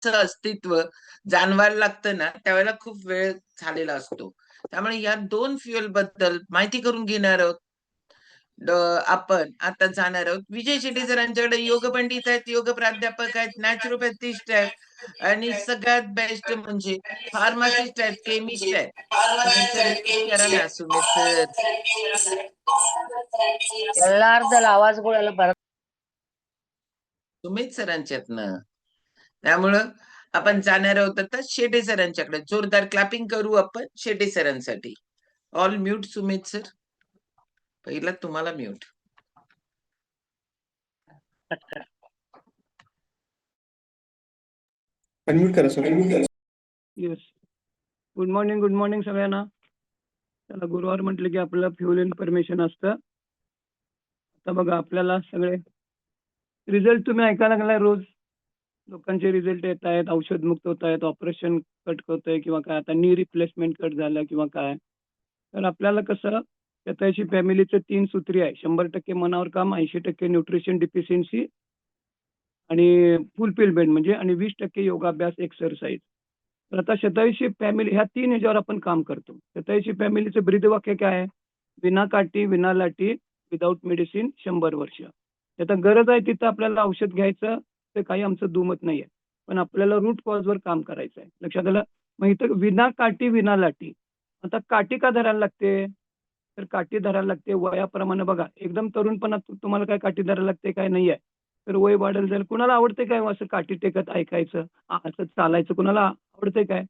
अस्तित्व जाणवायला लागतं ना, त्यावेळेला खूप वेळ झालेला असतो. त्यामुळे या 2 फ्युएल बद्दल माहिती करून घेणार आहोत. आपण आता जाणार आहोत. विजय शेट्टी सरांच्याकडे योग पंडित आहेत, योग प्राध्यापक आहेत, नॅचरोपॅथिस्ट आहेत आणि सगळ्यात बेस्ट म्हणजे फार्मासिस्ट आहेत, केमिस्ट आहेत. सुमित सर रिपीट करा ना, सुमित सर. ಎಲ್ಲಾರ್ದಲ್ಲ ಆವಾಜ್ಗಳೆಲ್ಲ ಬರ सुमित सरांच्यातनं. त्यामुळं आपण जाणार आहोत आता शेटे सरांच्याकडे. जोरदार क्लॅपिंग करू आपण शेटे सरांसाठी. All mute Sumit sir. पहिला तुम्हाला म्यूट. अनम्यूट करा सर. येस. गुड मॉर्निंग सगळ्यांना. त्याला गुरुवार म्हटलं की आपल्याला फ्युल इन्फॉर्मेशन असतं. आता बघा आपल्याला सगळे रिझल्ट तुम्ही ऐकायला लागलाय रोज. लोकांचे रिझल्ट येत आहेत, औषध मुक्त होत आहेत, ऑपरेशन कट होतंय किंवा काय, आता नी रिप्लेसमेंट कट झालं किंवा काय. तर आपल्याला कसं त्याची फॅमिलीचं 3 सूत्री आहे. 100% मनावर काम, 80% न्यूट्रिशन डिफिशियन्सी आणि फुलफिलमेंट म्हणजे आणि 20% योगाभ्यास एक्सरसाइज. तर आता शतायुषी फॅमिली ह्या 3 ह्याच्यावर आपण काम करतो. शतायुषी फॅमिलीचं ब्रीदवाक्य काय आहे? विना काठी विना लाठी विदाऊट मेडिसिन 100 वर्ष. आता गरज आहे तिथं आपल्याला औषध घ्यायचं, ते काही आमचं दुमत नाहीये, पण आपल्याला रूट कॉजवर काम करायचं आहे. लक्षात आलं? मग इथं विना काठी विना लाठी. आता काठी का धरायला लागते? तर काठी धरायला लागते वयाप्रमाणे. बघा एकदम तरुणपणात तुम्हाला काय काठी धरायला लागते काय नाही आहे. तर वय वाढेल जाईल. कुणाला आवडते काय असं काठी टेकत ऐकायचं, असं चालायचं? कुणाला आवडते काय?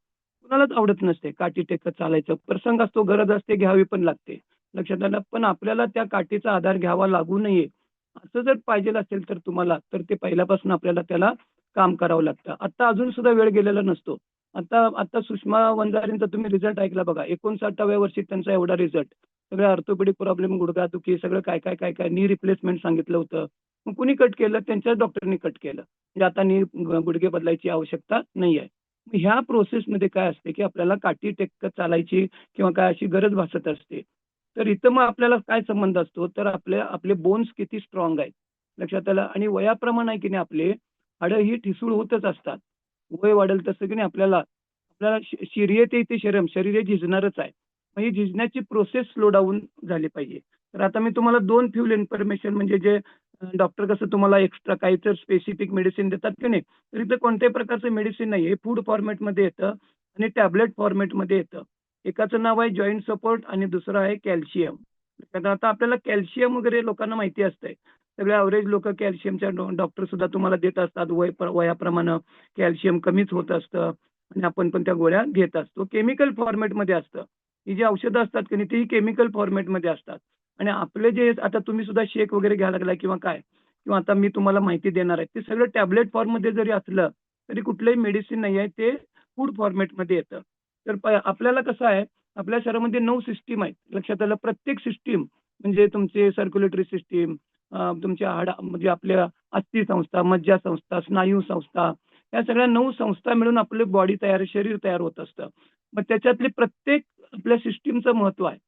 कुणालाच आवडत नसते काठी टेकत चालायचं. प्रसंग असतो, गरज असते, घ्यावी पण लागते. लक्षात आलं? पण आपल्याला त्या काठीचा आधार घ्यावा लागू नये असं जर पाहिजे असेल तर तुम्हाला, तर ते पहिल्यापासून आपल्याला त्याला काम करावं लागतं. आता अजून सुद्धा वेळ गेलेला नसतो. आता सुषमा वंजारींचा तुम्ही रिझल्ट ऐकला बघा. 59व्या वर्षी त्यांचा एवढा रिझल्ट. सगळे ऑर्थोपेडिक प्रॉब्लेम, गुडघादुखी, सगळं काय काय काय काय नी रिप्लेसमेंट सांगितलं होतं. मग कुणी कट केलं? त्यांच्याच डॉक्टरनी कट केलं. म्हणजे आता नी गुडघे बदलायची आवश्यकता नाही आहे. ह्या प्रोसेसमध्ये काय असते की आपल्याला काठी टेकत चालायची किंवा काय अशी गरज भासत असते. तर इथं मग आपल्याला काय संबंध असतो? तर आपले बोन्स किती स्ट्रॉंग आहेत लक्षात आलं. आणि वयाप्रमाणे आहे की नाही आपले हाडं ही ठिसूळ होतच असतात. वय वाढेल तसं की नाही आपल्याला शरीर येते शरीर हे झिजणारच आहे. मग ही झिजण्याची प्रोसेस स्लो डाऊन झाली पाहिजे. तर आता मी तुम्हाला 2 फ्युल इन्फॉर्मेशन म्हणजे जे डॉक्टर कसं तुम्हाला एक्स्ट्रा काही तर स्पेसिफिक मेडिसिन देतात की नाही, तर इथं कोणत्याही प्रकारचं मेडिसिन नाही. हे फूड फॉर्मॅटमध्ये येतं आणि टॅबलेट फॉर्मॅटमध्ये येतं. एकाचं नाव आहे जॉईंट सपोर्ट आणि दुसरं आहे कॅल्शियम. आता आपल्याला कॅल्शियम वगैरे लोकांना माहिती असतंय. सगळे ॲव्हरेज लोक कॅल्शियमच्या डॉक्टर सुद्धा तुम्हाला देत असतात. वयाप्रमाणे कॅल्शियम कमीच होत असतं आणि आपण पण त्या गोळ्या घेत असतो. केमिकल फॉर्मॅटमध्ये असतं. ही जी औषधं असतात की नाही ती केमिकल फॉर्मॅटमध्ये असतात. आणि आपले जे आता तुम्ही सुद्धा शेक वगैरे घ्यायला लागलाय किंवा काय, किंवा आता मी तुम्हाला माहिती देणार आहे, ते सगळं टॅबलेट फॉर्ममध्ये जरी असलं तरी कुठलंही मेडिसिन नाही आहे, ते फूड फॉर्मॅटमध्ये येतं. तर आपल्याला कसं आहे, आपल्या शरीरामध्ये 9 सिस्टीम आहेत. लक्षात आलं? प्रत्येक सिस्टीम म्हणजे तुमचे सर्क्युलेटरी सिस्टीम, तुमच्या म्हणजे आपल्या अस्थि संस्था, मज्जा संस्था, स्नायू संस्था, या सगळ्या 9 संस्था मिळून आपले बॉडी तयार, शरीर तयार होत असतं. मग त्याच्यातली प्रत्येक आपल्या सिस्टीमचं महत्व आहे.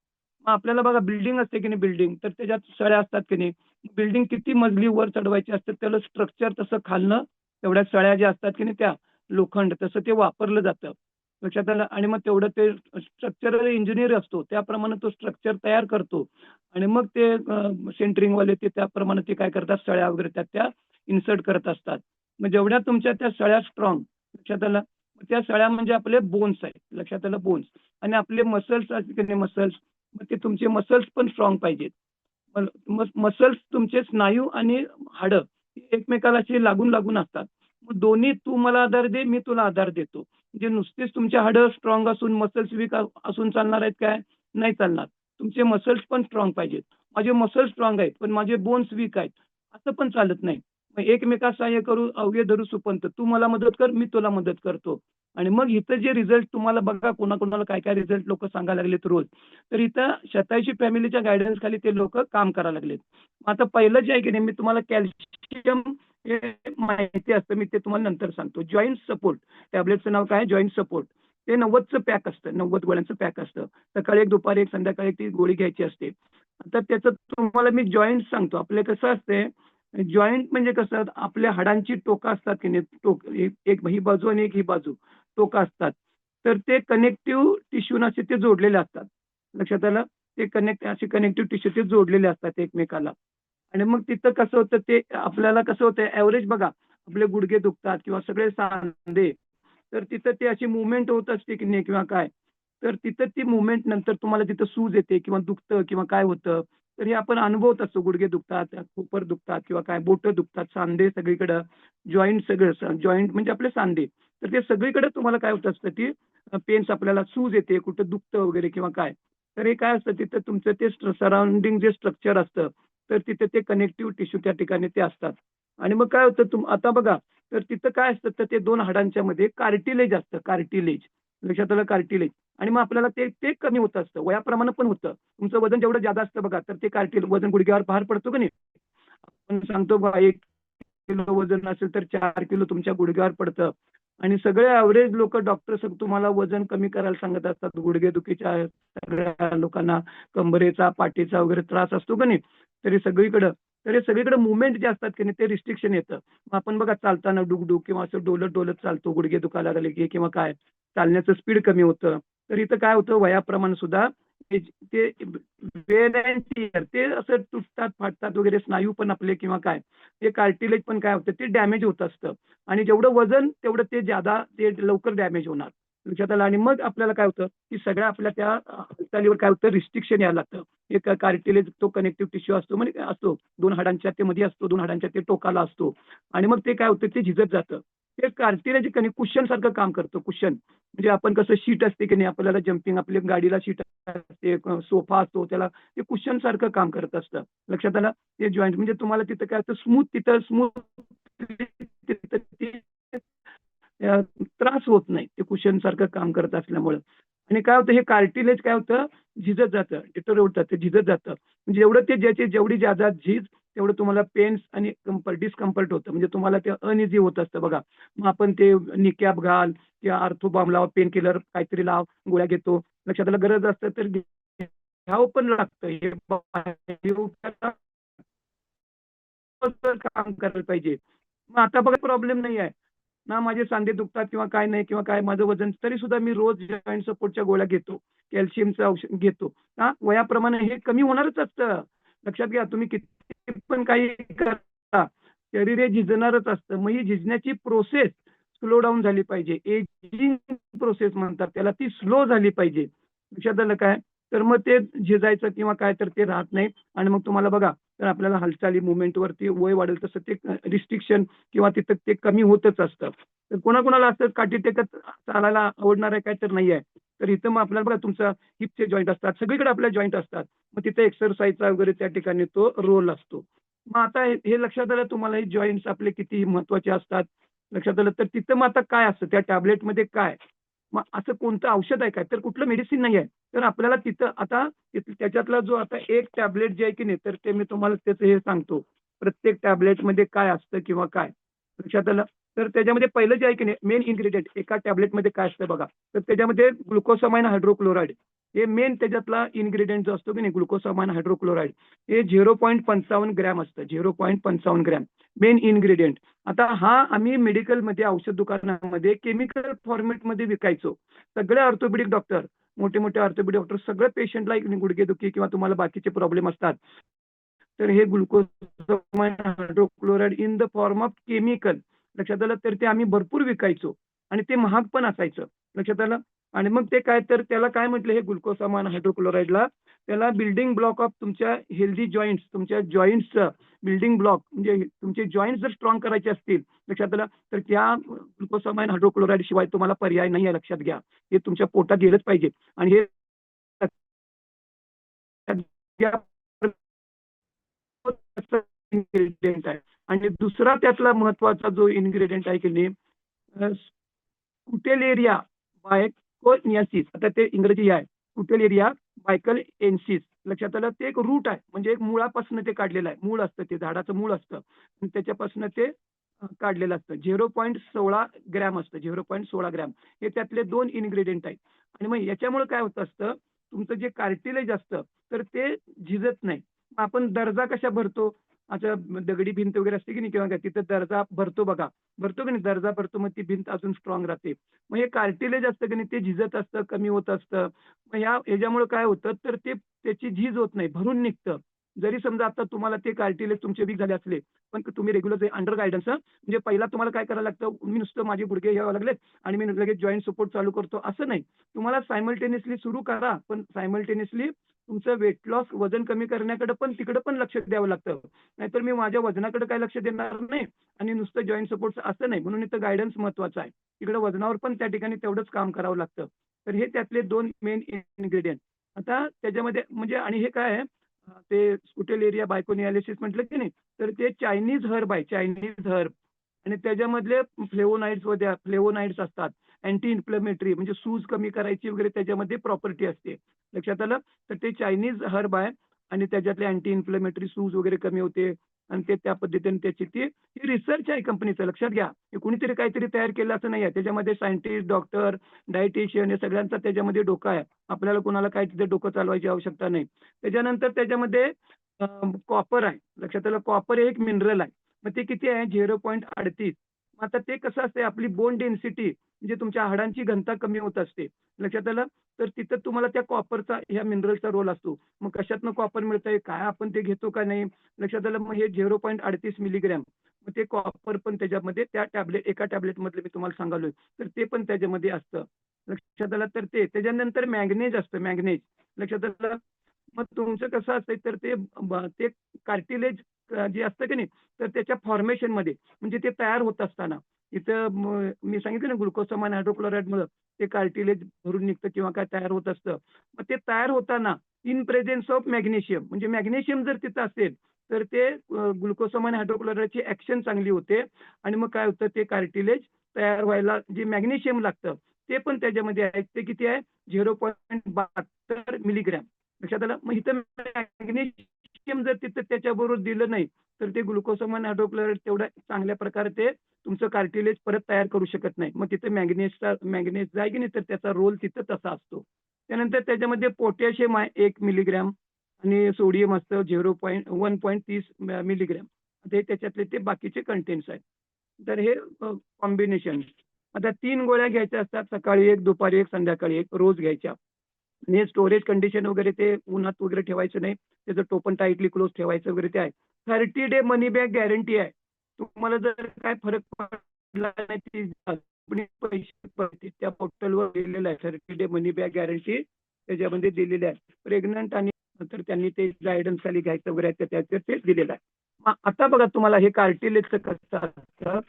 मग आपल्याला बघा बिल्डिंग असते की नाही, बिल्डिंग तर त्याच्यात सळ्या असतात की नाही. बिल्डिंग किती मजली वर चढवायची असते त्याला स्ट्रक्चर तसं खालनं तेवढ्या सळ्या ज्या असतात की नाही त्या लोखंड तसं ते वापरलं जातं. लक्षात आलं? आणि मग तेवढं ते स्ट्रक्चरल इंजिनियर असतो त्याप्रमाणे तो स्ट्रक्चर तयार करतो आणि मग ते सेंटरिंगवाले ते त्याप्रमाणे ते काय करतात, सळ्या वगैरे त्या इन्सर्ट करत असतात. मग जेवढ्या तुमच्या त्या सळ्या स्ट्रॉंग, लक्षात आलं? त्या सळ्या म्हणजे आपले बोन्स आहेत. लक्षात आलं? बोन्स. आणि आपले मसल्स असते की नाही, मसल्स, मग ते तुमचे मसल्स पण स्ट्रॉंग पाहिजेत. मसल्स तुमचे स्नायू आणि हाडं एकमेकाला असे लागून लागून असतात. मग दोन्ही तू मला आधार दे, मी तुला आधार देतो. म्हणजे नुसतेच तुमचे हाडं स्ट्रॉंग असून मसल्स वीक असून चालणार आहेत काय? नाही चालणार. तुमचे मसल्स पण स्ट्रॉंग पाहिजेत. माझे मसल्स स्ट्रॉंग आहेत पण माझे बोन्स वीक आहेत, असं पण चालत नाही. मग एकमेकास सहाय्य करू अवघे धरू सुपंत. तू मला मदत कर, मी तुला मदत करतो. आणि मग इथं जे रिझल्ट तुम्हाला बघा, कोणाकोणाला काय काय रिझल्ट लोक सांगायला लागलेत रोज. तर इथं 87 फॅमिलीच्या गायडन्स खाली ते लोक काम करायला लागलेत. आता पहिलं जे आहे की नाही, मी तुम्हाला कॅल्शियम हे माहिती असतं, मी ते तुम्हाला नंतर सांगतो. जॉईंट सपोर्ट टॅबलेटचं नाव काय? Joint support. ते 90चं पॅक असतं, 90 गोळ्यांचं पॅक असतं. सकाळी एक, दुपारी एक, संध्याकाळी ती गोळी घ्यायची असते. आता त्याचं तुम्हाला मी जॉईंट सांगतो. आपले कसं असते, जॉईंट म्हणजे कसं आपल्या हाडांची टोकं असतात की नाही, एक ही बाजू आणि एक ही बाजू टोकं असतात. तर ते कनेक्टिव्ह टिश्यून असे ते जोडलेले असतात. लक्षात आलं? ते असे कनेक्टिव्ह टिश्यू ते जोडलेले असतात एकमेकाला. आणि मग तिथं कसं होतं ते आपल्याला कसं होतं ॲव्हरेज बघा, आपले गुडघे दुखतात किंवा सगळे सांधे, तर तिथं ते अशी मुवमेंट होत असते की नाही किंवा काय, तर तिथं ती मुवमेंट नंतर तुम्हाला तिथं सूज येते किंवा दुखतं किंवा काय होतं, तर हे आपण अनुभवत असतो. गुडघे दुखतात, कोपर दुखतात किंवा काय बोटं दुखतात, सांधे सगळीकडं, जॉईंट सगळं, जॉईंट म्हणजे आपले सांधे. तर ते सगळीकडे तुम्हाला काय होत असतं ती पेन्स आपल्याला सूज येते, कुठं दुखतं वगैरे किंवा काय. तर हे काय असतं तिथं तुमचं ते सराउंडिंग जे स्ट्रक्चर असतं, तर तिथे ते कनेक्टिव्ह टिश्यू त्या ठिकाणी ते असतात. आणि मग काय होतं आता बघा, तर तिथं काय असतं तर ते दोन हाडांच्या मध्ये कार्टिलेज असतं, कार्टिलेज. लक्षात आलं? कार्टिलेज. आणि मग आपल्याला ते ते कमी होत असतं, वयाप्रमाणे पण होतं. तुमचं वजन जेवढं जादा असतं बघा, तर ते वजन गुडघ्यावर भार पडतो की नाही. आपण सांगतो बघा 1 किलो वजन असेल तर 4 किलो तुमच्या गुडघ्यावर पडतं. आणि सगळे ॲव्हरेज लोक डॉक्टर तुम्हाला वजन कमी करायला सांगत असतात. गुडघेदुखीच्या सगळ्या लोकांना कंबरेचा, पाठीचा वगैरे त्रास असतो का नाही, तरी सगळीकडं, तर हे सगळीकडे मुवमेंट जे असतात की नाही ते रिस्ट्रिक्शन येतं. मग आपण बघा चालताना डुकडुक किंवा असं डोलत डोलत चालतो, गुडघे दुखायला लागले की किंवा काय, चालण्याचं स्पीड कमी होतं. तर इथं काय होतं वयाप्रमाणे सुद्धा ते ते वेअर अँड टिअर ते असं तुटतात, फाटतात वगैरे स्नायू पण आपले किंवा काय, ते कार्टिलेज पण काय होतं ते डॅमेज होत असतं. आणि जेवढं वजन तेवढं ते ज्यादा ते लवकर डॅमेज होणार. लक्षात आलं? आणि मग आपल्याला काय होतं की सगळ्या आपल्या त्या हालचालीवर काय होतं रिस्ट्रिक्शन यायला लागतं. एक कार्टिलेज तो कनेक्टिव्ह टिश्यू असतो म्हणजे असतो, दोन हाडांच्या ते मध्ये असतो, दोन हाडांच्या ते टोकाला असतो. आणि मग ते काय होतं ते झिजत जातं. ते कार्टिलेज कुशन सारखं काम करतं. कुशन म्हणजे आपण कसं शीट असते की नाही, आपल्याला जम्पिंग आपल्या गाडीला शीट असते, सोफा असतो, त्याला ते कुशन सारखं काम करत असतं. लक्षात आलं? ते जॉईंट म्हणजे तुम्हाला तिथं काय होतं स्मूथ, तिथं स्मूथ त्रास होत नाही, ते कुशन सारखं काम करत असल्यामुळं. आणि काय होतं हे कार्टिलेज काय होतं झिजत जातं, डिटोरेट जातं, झिजत जातं. म्हणजे एवढं ते ज्याची जेवढी ज्यादा झीज तेवढं तुम्हाला पेन्स आणि डिस्कम्फर्ट होतं, म्हणजे तुम्हाला ते अनइझी होत असतं बघा. मग आपण ते निकॅप घाल किंवा आर्थोबाम लाव, पेन किलर काहीतरी लाव, गोळ्या घेतो. लक्षात आलं? गरज असतं तर घ्यावं पण लागतं. हे बाह्य उपचार काम करायला पाहिजे. मग आता बघा प्रॉब्लेम नाही आहे ना, माझे सांधे दुखतात किंवा काय नाही किंवा काय माझं वजन, तरी सुद्धा मी रोज जॉईंट सपोर्टच्या गोळ्या घेतो, कॅल्शियमचं औषध घेतो. हा वयाप्रमाणे हे कमी होणारच असतं. लक्षात घ्या, तुम्ही किती पण काही करा, शरीर हे झिजणारच असतं. मग ही झिजण्याची प्रोसेस स्लो डाऊन झाली पाहिजे. एजिंग प्रोसेस म्हणतात त्याला, ती स्लो झाली पाहिजे. लक्षात आलं काय? तर मग ते झिजायचं किंवा काय तर ते राहत नाही. आणि मग तुम्हाला बघा, तर आपल्याला हालचाली मुवमेंटवरती वय वाढेल तसं ते रिस्ट्रिक्शन किंवा तिथं ते कमी होतच असतं. तर कोणाकोणाला असं काठी टेकत चालायला आवडणार आहे काय तर नाही आहे. तर इथं मग आपल्याला बघा तुमचं हिपचे जॉईंट असतात, सगळीकडे आपल्या जॉईंट असतात. मग तिथे एक्सरसाइजचा वगैरे त्या ठिकाणी तो रोल असतो. मग आता हे लक्षात आलं तुम्हाला, हे जॉईंट्स आपले किती महत्वाचे असतात. लक्षात आलं? तर तिथं मग आता काय असतं त्या टॅबलेटमध्ये काय, मग असं कोणतं औषध आहे काय, तर कुठलं मेडिसिन नाही आहे. तर आपल्याला तिथं आता त्याच्यातला जो आता एक टॅबलेट जे आहे की नाही, तर ते मी तुम्हाला त्याचं हे सांगतो. प्रत्येक टॅबलेटमध्ये काय असतं किंवा काय. लक्षात आलं? तर त्याच्यामध्ये पहिलं जे आहे की नाही मेन इन्ग्रेडियंट एका टॅबलेटमध्ये काय असतं बघा. तर त्याच्यामध्ये ग्लुकोसामाइन हायड्रोक्लोराईड हे मेन त्याच्यातला इन्ग्रेडियंट जो असतो की नाही, ग्लुकोसामाइन हायड्रोक्लोराईड हे 0.55 ग्रॅम असतं, 0.55 ग्रॅम मेन इन्ग्रेडियंट. आता हा आम्ही मेडिकलमध्ये औषध दुकानामध्ये केमिकल फॉर्मॅटमध्ये विकायचो. सगळे ऑर्थोपेडिक डॉक्टर, मोठे मोठे ऑर्थोपेडिक डॉक्टर सगळे पेशंटला गुडघेदुखी किंवा तुम्हाला बाकीचे प्रॉब्लेम असतात, तर हे glucose hydrochloride in the form of chemical, लक्षात आलं? तर ते आम्ही भरपूर विकायचो आणि ते महाग पण असायचं. लक्षात आलं? आणि मग ते काय, तर त्याला काय म्हटलं हे ग्लुकोसामाइन हायड्रोक्लोराईडला, त्याला बिल्डिंग ब्लॉक ऑफ तुमच्या हेल्दी जॉईंट्स, तुमच्या जॉईंट्सचं बिल्डिंग ब्लॉक, म्हणजे तुमचे जॉईंट्स जर स्ट्रॉंग करायचे असतील, लक्षात आलं, तर त्या ग्लुकोसामाइन हायड्रोक्लोराईड शिवाय तुम्हाला पर्याय नाही आहे. लक्षात घ्या, हे तुमच्या पोटात गेलंच पाहिजे. आणि हे इन्ग्रेडियंट आहे. आणि दुसरा त्यातला महत्वाचा जो इन्ग्रेडियंट आहे की नाही, कुटेलेरिया बायकोनियासिस, आता ते इंग्रजी आहे. कुटेलेरिया बायकलएन्सिस, लक्षात आलं? ते एक रूट आहे, म्हणजे एक मुळापासून ते काढलेलं आहे. मूळ असतं, ते झाडाचं मूळ असतं आणि त्याच्यापासून ते काढलेलं असतं. 0.16 ग्रॅम असतं, 0.16 ग्रॅम हे त्यातले दोन इन्ग्रेडियंट आहेत. आणि मग याच्यामुळे काय होत असतं, तुमचं जे कार्टिलेज असतं तर ते झिजत नाही. आपण दर्जा कशा भरतो, असं दगडी भिंत वगैरे असते की नाही किंवा काय, तिथं दर्जा भरतो बघा, भरतो की नाही दर्जा भरतो, मग ती भिंत अजून स्ट्रॉंग राहते. मग हे कार्टिलेज असतं की नाही ते झिजत असतं, कमी होत असतं. मग ह्याच्यामुळे काय होतं तर ते त्याची झीज होत नाही, भरून निघतं. जरी समजा आता तुम्हाला ते कार्टिलेज तुमचे वीक झाले असले, पण तुम्ही रेग्युलर अंडर गायडन्स, म्हणजे पहिला तुम्हाला काय करायला लागतं, मी नुसतं माझे गुडघे घ्यावे लागले आणि मी लगेच जॉईंट सपोर्ट चालू करतो असं नाही. तुम्हाला सायमल्टेनियसली सुरू करा, पण सायमल्टेनियसली तुमचं वेट लॉस, वजन कमी करण्याकडे पण तिकडे पण लक्ष द्यावं लागतं. नाहीतर मी माझ्या वजनाकडे काय लक्ष देणार नाही आणि नुसतं जॉईंट सपोर्ट असं नाही. म्हणून इथं गायडन्स महत्वाचा आहे. तिकडे वजनावर पण त्या ठिकाणी तेवढंच काम करावं लागतं. तर हे त्यातले 2 मेन इन्ग्रेडियंट. आता त्याच्यामध्ये म्हणजे आणि हे काय आहे, ते स्कुटेलेरिया बायकोनियालिसिस म्हटलं की नाही, तर ते चायनीज हर्ब आहे, चायनीज हर्ब. आणि त्याच्यामधले फ्लेवोनाइड्स असतात, अँटी इन्फ्लेमेटरी, म्हणजे सूज कमी करायची वगैरे त्याच्यामध्ये प्रॉपर्टी असते. लक्षात आलं? तर ते चायनीज हर्ब आहे आणि त्याच्यातले अँटी इन्फ्लेमेटरी, सूज वगैरे कमी होते आणि ते त्या पद्धतीने त्याची ती रिसर्च आहे कंपनीचं, लक्षात घ्या. हे कुणीतरी काहीतरी तयार केलं असं नाही आहे. त्याच्यामध्ये सायंटिस्ट, डॉक्टर, डायटिशियन हे सगळ्यांचा त्याच्यामध्ये डोका आहे. आपल्याला कोणाला काही तिथे डोकं चालवायची आवश्यकता नाही. त्याच्यानंतर त्याच्यामध्ये कॉपर आहे. लक्षात आलं? कॉपर हे एक मिनरल आहे. मग ते किती आहे? 0.38. आता ते कसं असते, आपली बोन डेन्सिटी म्हणजे तुमच्या हाडांची घनता कमी होत असते. लक्षात आलं? तर तिथं तुम्हाला त्या कॉपरचा, ह्या मिनरलचा रोल असतो. मग कशातनं कॉपर मिळतंय, काय आपण ते घेतो का नाही, लक्षात आलं? मग हे 0.38 मिलीग्रॅम. मग ते कॉपर पण त्याच्यामध्ये त्या एका टॅबलेट मधले मी तुम्हाला सांगालोय, तर ते पण त्याच्यामध्ये असतं. लक्षात आलं? तर ते त्याच्यानंतर मॅग्नेज असतं, मॅग्नेज. लक्षात आलं? मग तुमचं कसं असतंय तर ते कार्टिलेज जे असतं की नाही, तर त्याच्या फॉर्मेशनमध्ये म्हणजे ते तयार होत असताना इथं मी सांगितलं ना ग्लुकोसमाइन हायड्रोक्लोराईडमुळं ते कार्टिलेज भरून निघतं किंवा काय तयार होत असतं. मग ते तयार होताना इन प्रेझेन्स ऑफ मॅग्नेशियम, म्हणजे मॅग्नेशियम जर तिथं असेल तर ते ग्लुकोसमाइन हायड्रोक्लोराईडची ॲक्शन चांगली होते आणि मग काय होतं, ते कार्टिलेज तयार व्हायला जे मॅग्नेशियम लागतं ते पण त्याच्यामध्ये आहे. ते किती आहे? 0.72 मिलीग्रॅम. लक्षात आलं? मग इथं मॅग्नेशियम जर तिथं त्याच्याबरोबर दिलं नाही तर ते ग्लुकोसमाइन हायड्रोक्लोराईड तेवढ्या चांगल्या प्रकारे ते तुमचं कार्टिलेज परत तयार करू शकत नाही. मग तिथे मॅग्नेज आहे की नाही, तर त्याचा रोल तिथं तसा असतो. त्यानंतर त्याच्यामध्ये पोटॅशियम आहे 1 मिलीग्रॅम आणि सोडियम असतं 1.30 मिलीग्रॅम. ते त्याच्यातले ते बाकीचे कंटेंट्स आहेत. तर हे कॉम्बिनेशन. आता 3 गोळ्या घ्यायच्या असतात, सकाळी 1, दुपारी 1, संध्याकाळी 1, रोज घ्यायच्या. आणि स्टोरेज कंडिशन वगैरे ते उन्हात वगैरे ठेवायचं नाही. त्याचं टोपण टाईटली क्लोज ठेवायचं वगैरे ते आहे. 30 डे मनी बॅक गॅरंटी आहे. तुम्हाला जर काय फरक पडला नाही ती कंपनी पैसे पडतील. त्या पोर्टलवर दिलेलं आहे 30 डे मनी बॅक गॅरंटी त्याच्यामध्ये दिलेली आहे. प्रेग्नंट आणि नंतर त्यांनी ते गायडन्स खाली घ्यायचं वगैरे त्याच्यात ते दिलेलं आहे. मग आता बघा तुम्हाला हे कार्टिलेजचं कसं असतं.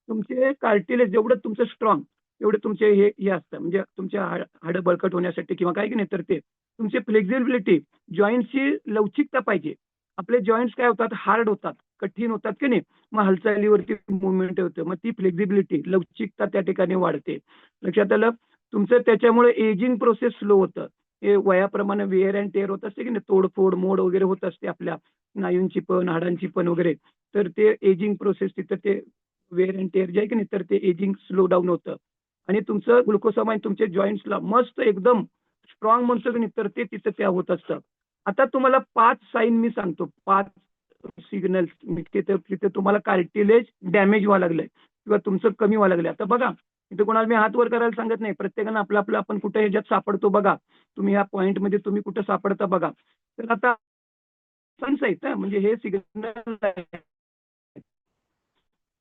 तुमचे कार्टिलेज जेवढं तुमचं स्ट्रॉंग एवढे तुमचे हे असतं, म्हणजे तुमच्या हाडं बळकट होण्यासाठी किंवा काय की नाही, तर ते तुमची फ्लेक्झिबिलिटी, जॉईंटची लवचिकता पाहिजे. आपले जॉईंट्स काय होतात, हार्ड होतात, कठीण होतात की नाही, मग हालचालीवरती मुवमेंट होतं, मग ती फ्लेक्झिबिलिटी, लवचिकता त्या ठिकाणी वाढते. लक्षात आलं? तुमचं त्याच्यामुळे एजिंग प्रोसेस स्लो होतं. हे वयाप्रमाणे वेअर अँड टेअर होत असते की नाही, तोडफोड मोड वगैरे होत असते आपल्या स्नायूंची पण हाडांची पण वगैरे, तर ते एजिंग प्रोसेस तिथं ते वेअर अँड टेअर जे आहे की नाही, तर ते एजिंग स्लो डाऊन होतं आणि तुमचं ग्लुकोसामाइन तुमच्या जॉईंट्सला मस्त एकदम स्ट्रॉंग म्हणतो की नाही, तर ते तिथं त्या होत असतं. आता तुम्हाला 5 साईन मी सांगतो, 5 सिग्नल्स तिथे तुम्हाला कार्टिलेज डॅमेज व्हायला लागलंय किंवा तुमचं कमी व्हायला लागलंय. आता बघा इथे कोणाला मी हात वर करायला सांगत नाही, प्रत्येकानं आपलं आपलं आपण कुठे ह्याच्यात सापडतो बघा. तुम्ही ह्या पॉईंटमध्ये तुम्ही कुठं सापडता बघा. तर आता signs आहेत ना, म्हणजे हे सिग्नल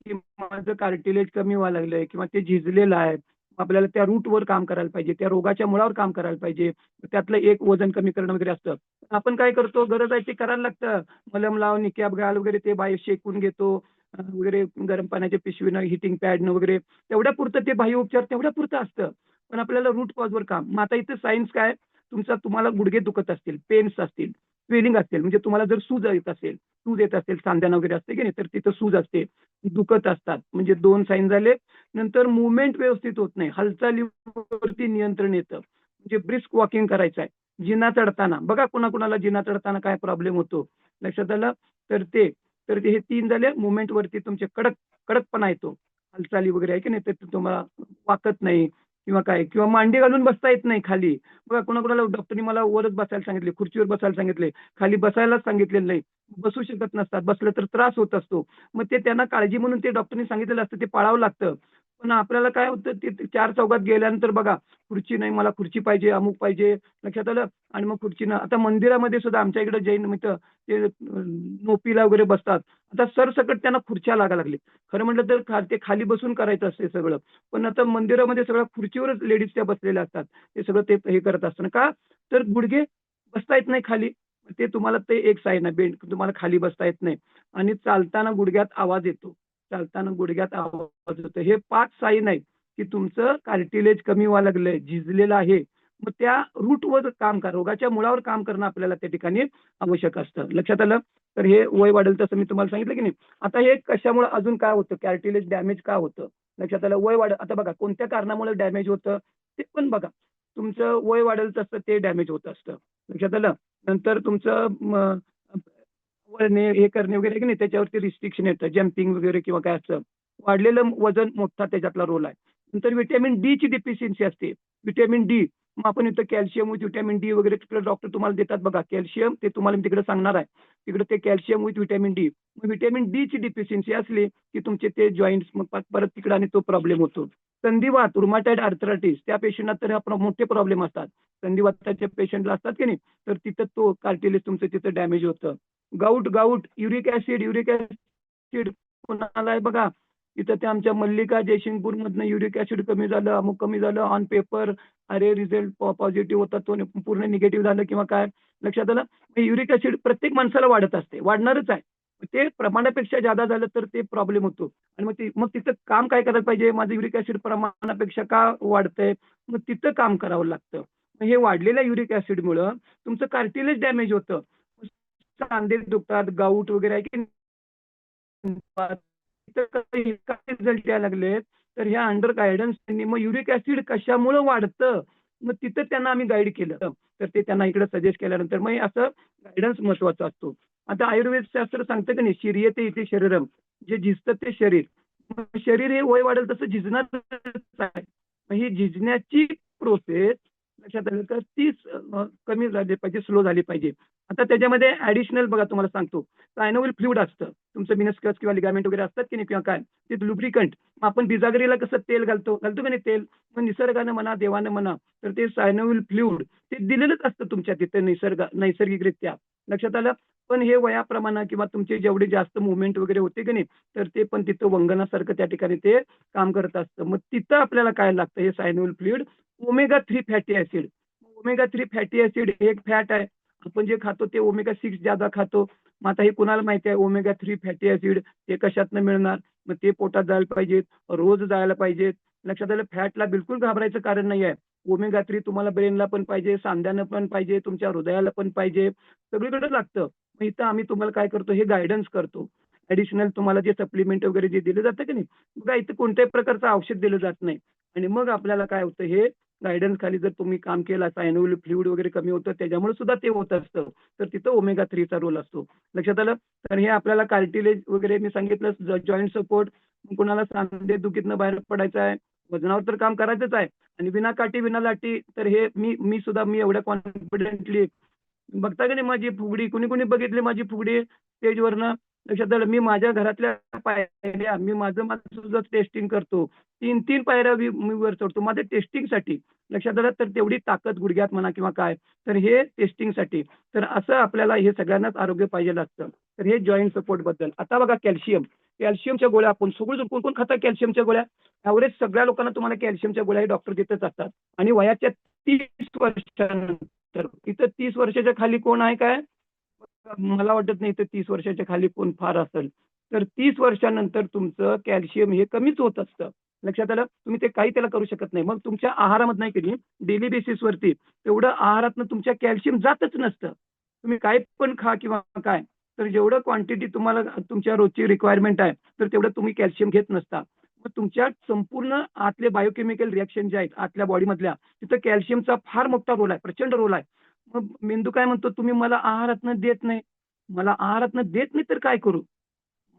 की माझं कार्टिलेज कमी व्हायला लागलंय किंवा ते झिजलेलं आहे. आपल्याला त्या रूटवर काम करायला पाहिजे, त्या रोगाच्या मुळावर काम करायला पाहिजे. त्यातलं एक वजन कमी करणं वगैरे असतं. आपण काय करतो, गरज आहे ते करायला लागतं. मलम लाव, निकॅप घाल वगैरे ते बाहेर शेकून घेतो वगैरे, गरम पाण्याच्या पिशवीनं, हिटिंग पॅडनं वगैरे, तेवढ्या पुरतं ते बाह्य उपचार तेवढ्या पुरतं असतं. पण आपल्याला रूट कॉजवर काम. मग आता इथं सायन्स काय, तुम्हाला गुडघे दुखत असतील, पेन्स असतील, स्वेलिंग असेल, म्हणजे तुम्हाला जर सूज येत असेल सांध्यानं वगैरे असते की नाही, तर तिथं सूज असते, दुखत असतात, म्हणजे 2 साईन झाले. नंतर मुवमेंट व्यवस्थित होत नाही, हालचालीवरती नियंत्रण येतं, म्हणजे ब्रिस्क वॉकिंग करायचं आहे. जिना चढताना बघा, कुणाकुणाला जिना चढताना काय प्रॉब्लेम होतो, लक्षात आलं? तर ते हे 3 झाले. मुवमेंटवरती तुमचे कडकपणा येतो, हालचाली वगैरे आहे की नाही, तर तुम्हाला वाकत नाही किंवा काय, किंवा मांडी घालून बसता येत नाही खाली. बघा कोणाकोणाला डॉक्टरनी मला वरच बसायला सांगितले, खुर्चीवर बसायला सांगितले, खाली बसायलाच सांगितलेलं नाही, बसू शकत नसतात, बसलं तर त्रास होत असतो. मग ते त्यांना काळजी म्हणून ते डॉक्टरनी सांगितलेलं असतं, ते पाळावं लागतं. पण आपल्याला काय होतं, ते चार चौघात गेल्यानंतर बघा, खुर्ची नाही, मला खुर्ची पाहिजे, अमुक पाहिजे, लक्षात आलं. आणि मग खुर्चीनं आता मंदिरामध्ये सुद्धा आमच्या इकडे जैन मित्र ते नोपीला वगैरे बसतात. आता सरसकट त्यांना खुर्च्या लागायला लागले. खरं म्हटलं तर ते खाली बसून करायचं असते सगळं. पण आता मंदिरामध्ये सगळ्या खुर्चीवरच लेडीज त्या बसलेल्या असतात. ते सगळं ते हे करत असताना का, तर गुडघे बसता येत नाही खाली. ते तुम्हाला ते एक साईन आहे, बेंड तुम्हाला खाली बसता येत नाही. आणि चालताना गुडघ्यात आवाज येतो, चालताना गुडघ्यात आवाज येतो. हे 5 साईन आहेत की तुमचं कार्टिलेज कमी व्हायला लागलंय, झिजलेलं आहे. मग त्या रूटवर काम करा, रोगाच्या मुळावर काम करणं आपल्याला त्या ठिकाणी आवश्यक असतं. लक्षात आलं. तर हे वय वाढेल तसं मी तुम्हाला सांगितलं की नाही. आता हे कशामुळे अजून काय होतं, कार्टिलेज डॅमेज का होतं, लक्षात आलं. वय वाढ, आता बघा कोणत्या कारणामुळे डॅमेज होतं ते पण बघा. तुमचं वय वाढेल तसं ते डॅमेज होत असतं, लक्षात आलं. नंतर तुमचं वळणे हे करणे वगैरे की नाही, त्याच्यावरती रिस्ट्रिक्शन येतं, जम्पिंग वगैरे किंवा काय असतं. वाढलेलं वजन मोठा त्याच्यातला रोल आहे. नंतर व्हिटॅमिन डी ची डिफिशियन्सी असते, व्हिटॅमिन डी. मग आपण इथं कॅल्शियम विथ व्हिटॅमिन डी वगैरे तिकडे डॉक्टर तुम्हाला देतात बघा, कॅल्शियम ते तुम्हाला मी तिकडे सांगणार आहे. तिकडे ते कॅल्शियम विथ व्हिटॅमिन डी. मग व्हिटॅमिन डी ची डिफिशियन्सी असली की तुमचे ते जॉईंट्स मग परत तिकडे आणि तो प्रॉब्लेम होतो. संधिवात, रुमाटॉइड आर्थरायटिस, त्या पेशंटना तर मोठे प्रॉब्लेम असतात. संधिवाताच्या पेशंटला असतात की नाही, तर तिथं तो कार्टिलेज तुमचं तिथं डॅमेज होतं. गाऊट, युरिक ऍसिड कोणाला आहे बघा. इथं ते आमच्या मल्लिका जयसिंगपूर मधनं युरिक ऍसिड कमी झालं, अमुक कमी झालं, ऑन पेपर अरे रिझल्ट पॉझिटिव्ह होता, तो पूर्ण निगेटिव्ह झालं किंवा काय, लक्षात आलं. युरिक ऍसिड प्रत्येक माणसाला वाढत असते, वाढणारच आहे. ते प्रमाणापेक्षा जादा झालं तर ते प्रॉब्लेम होतो. आणि मग तिथं काम काय करायला पाहिजे, माझं युरिक ऍसिड प्रमाणापेक्षा का वाढतंय, मग तिथं काम करावं लागतं. मग हे वाढलेल्या युरिक ऍसिडमुळं तुमचं कार्टिलेज डॅमेज होतं, सांधे दुखतात, गाऊट वगैरे आहे की रिझल्ट यायला लागलेत. तर ह्या अंडर गायडन्स त्यांनी मग युरिक ऍसिड कशामुळे वाढतं, मग तिथं त्यांना आम्ही गाईड केलं. तर ते त्यांना इकडे सजेस्ट केल्यानंतर मग असं गायडन्स महत्वाचा असतो. आता आयुर्वेद शास्त्र सांगतं की नाही, शिरियते इथे शरीरम, जे झिजतं ते शरीर. मग शरीर हे वय वाढेल तसं झिजणार आहे. मग ही झिजण्याची प्रोसेस लक्षात आलं तर ती कमी झाली पाहिजे, स्लो झाली पाहिजे. आता त्याच्यामध्ये ऍडिशनल बघा तुम्हाला सांगतो, सायनोविल फ्लुइड असतं तुमचं, मिनस्कस किंवा लिगामेंट वगैरे असतात की नाही किंवा काय, ते लुब्रिकंट. आपण बिजागरीला कसं तेल घालतो का नाही तेल, मग निसर्गानं म्हणा देवानं म्हणा, तर ते सायनोविल फ्लुइड ते दिलेलंच असतं तुमच्या तिथे नैसर्गिकरित्या, लक्षात आलं. पण हे वयाप्रमाणे किंवा तुमचे जेवढे जास्त मुवमेंट वगैरे होते की नाही, तर ते पण तिथं वंगनासारखं त्या ठिकाणी ते काम करत असतं. मग तिथं आपल्याला काय लागतं, हे synovial fluid, omega 3 fatty acid. Omega 3 fatty acid हे एक फॅट आहे. आपण जे खातो ते ओमेगा 6 ज्यादा खातो. मग आता हे कुणाला माहिती आहे, ओमेगा 3 फॅटी ऍसिड हे कशातनं मिळणार, मग ते पोटात जायला पाहिजेत, रोज जायला पाहिजेत. लक्षात आलं. फॅटला बिलकुल घाबरायचं कारण नाही आहे. ओमेगा 3 तुम्हाला ब्रेनला पण पाहिजे, सांध्यानं पण पाहिजे, तुमच्या हृदयाला पण पाहिजे, सगळीकडे लागतं. मग इथं आम्ही तुम्हाला काय करतो, हे गायडन्स करतो. ऍडिशनल तुम्हाला जे सप्लिमेंट वगैरे जे दिलं जातं की नाही, बघा इथं कोणत्याही प्रकारचं औषध दिलं जात नाही. आणि मग आपल्याला काय होतं, हे गायडन्स खाली जर तुम्ही काम केलं, सायनोविल फ्लुइड वगैरे कमी होतं, त्याच्यामुळे सुद्धा ते होत असतं. तर तिथं ओमेगा 3 चा रोल असतो, लक्षात आलं. तर हे आपल्याला कार्टिलेज वगैरे मी सांगितलं, जॉईंट सपोर्ट, कुणाला सांधे दुखीतनं बाहेर पडायचं आहे, वजनावर तर काम करायचंच आहे. आणि विना काठी विना लाटी, तर हे मी सुद्धा एवढ्या कॉन्फिडेंटली बघता की नाही, माझी फुगडी कुणी कुणी बघितली, माझी फुगडी स्टेजवरनं, लक्षात आलं. मी माझ्या घरातल्या पायऱ्या, मी माझं सुद्धा टेस्टिंग करतो. 3 पायऱ्या मी वर चढतो माझ्या टेस्टिंगसाठी, लक्षात आलं. तर तेवढी ताकद गुडघ्यात म्हणा किंवा काय, तर हे टेस्टिंगसाठी. तर असं आपल्याला हे सगळ्यांनाच आरोग्य पाहिजे असतं. तर हे जॉईंट सपोर्ट बद्दल. आता बघा कॅल्शियमच्या गोळ्या आपण सगळं कोण कोण खातात कॅल्शियमच्या गोळ्या, ॲव्हरेज सगळ्या लोकांना तुम्हाला कॅल्शियमच्या गोळ्या डॉक्टर देतच असतात. आणि वयाच्या 30 वर्षानंतर, इथं 30 वर्षाच्या खाली कोण आहे काय, मला वाटत नाही तर 30 वर्षाच्या खाली कोण फार असेल. तर 30 वर्षानंतर तुमचं कॅल्शियम हे कमीच होत असतं, लक्षात आलं. तुम्ही ते काही त्याला करू शकत नाही. मग तुमच्या आहारामध्ये नाही केली डेली बेसिसवरती, तेवढं आहारातनं तुमच्या कॅल्शियम जातच नसतं. तुम्ही काय पण खा किंवा काय, तर जेवढं क्वांटिटी तुम्हाला तुमच्या रोजची रिक्वायरमेंट आहे, तर तेवढं तुम्ही कॅल्शियम घेत नसता. मग तुमच्या संपूर्ण आतले बायोकेमिकल रिॲक्शन जे आहेत आतल्या बॉडीमधल्या, तिथं कॅल्शियमचा फार मोठा रोल आहे, प्रचंड रोल आहे. मग मेंदू काय म्हणतो, तुम्ही मला आहारातनं देत नाही, मला आहारातनं देत नाही तर काय करू.